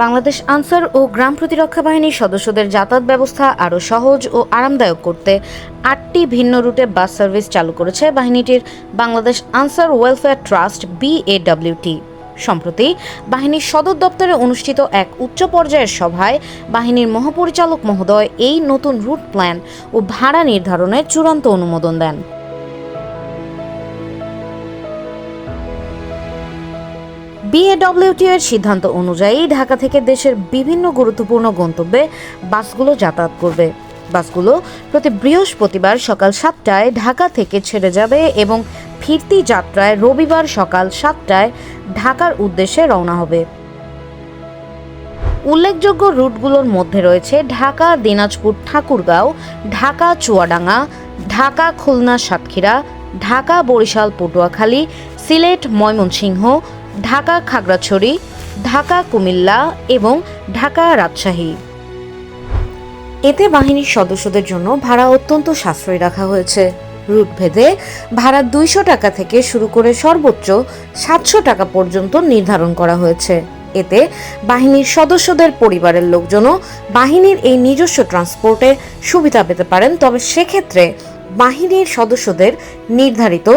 বাংলাদেশ আনসার ও গ্রাম প্রতিরক্ষা বাহিনীর সদস্যদের যাতায়াত ব্যবস্থা আরও সহজ ও আরামদায়ক করতে ৮টি ভিন্ন রুটে বাস সার্ভিস চালু করেছে বাহিনীটির Bangladesh Ansar welfare trust BAWT। সম্প্রতি বাহিনীর সদর দপ্তরে অনুষ্ঠিত এক উচ্চ পর্যায়ের সভায় বাহিনীর মহাপরিচালক মহোদয় এই নতুন রুট প্ল্যান ও ভাড়া নির্ধারণের চূড়ান্ত অনুমোদন দেন। BAWT এর সিদ্ধান্ত অনুযায়ী ঢাকা থেকে দেশের বিভিন্ন গুরুত্বপূর্ণ গন্তব্যে বাসগুলো যাতায়াত করবে। বাসগুলো প্রতি বৃহস্পতিবার সকাল 7টায় ঢাকা থেকে ছেড়ে যাবে এবং ফিরতি যাত্রায় রবিবার সকাল 7টায় ঢাকার উদ্দেশ্যে রওনা হবে। উল্লেখযোগ্য রুটগুলোর মধ্যে রয়েছে ঢাকা দিনাজপুর ঠাকুরগাঁও, ঢাকা চুয়াডাঙ্গা, ঢাকা খুলনা সাতক্ষীরা, ঢাকা বরিশাল পটুয়াখালী, সিলেট ময়মনসিংহ, ঢাকা খাগড়াছড়ি, ঢাকা কুমিল্লা এবং ঢাকা রাজশাহী। এতে বাহিনীর সদস্যদের জন্য ভাড়া অত্যন্ত সাশ্রয়ী রাখা হয়েছে। রুট ভেদে ভাড়া 200 টাকা থেকে শুরু করে সর্বোচ্চ 700 টাকা পর্যন্ত নির্ধারণ করা হয়েছে। এতে বাহিনীর সদস্যদের পরিবারের লোকজনও বাহিনীর এই নিজস্ব ট্রান্সপোর্টে সুবিধা পেতে পারেন, তবে সেক্ষেত্রে বাহিনীর সদস্যদের নির্ধারিত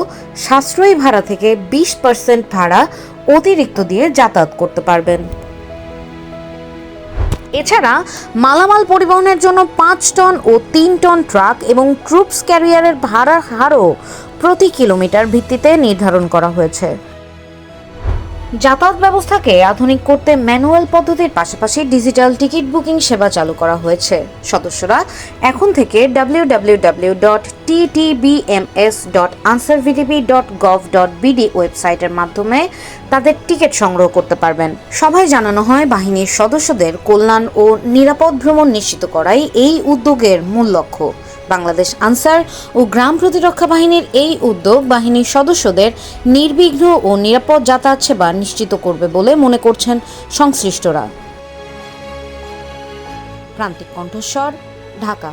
সাশ্রয়ী ভাড়া থেকে 20% ভাড়া অতিরিক্ত দিয়ে যাতায়াত করতে পারবেন। এছাড়া মালামাল পরিবহনের জন্য 5 টন ও 3 টন ট্রাক এবং ট্রুপস ক্যারিয়ারের ভাড়ার হারও প্রতি কিলোমিটার ভিত্তিতে নির্ধারণ করা হয়েছে। যাতায়াত ব্যবস্থাকে আধুনিক করতে ম্যানুয়াল পদ্ধতির পাশাপাশি ডিজিটাল টিকিট বুকিং সেবা চালু করা হয়েছে। সদস্যরা এখন থেকে www.ttbms.ansarvdp.gov.bd ওয়েবসাইটের মাধ্যমে তাদের টিকিট সংগ্রহ করতে পারবেন। সভায় জানানো হয়, বাহিনীর সদস্যদের কল্যাণ ও নিরাপদ ভ্রমণ নিশ্চিত করাই এই উদ্যোগের মূল লক্ষ্য। বাংলাদেশ আনসার ও গ্রাম প্রতিরক্ষা বাহিনীর এই উদ্যোগ বাহিনীর সদস্যদের নির্বিঘ্ন ও নিরাপদ যাতায়াত সেবা নিশ্চিত করবে বলে মনে করছেন সংশ্লিষ্টরা। প্রান্তিক কণ্ঠস্বর, ঢাকা।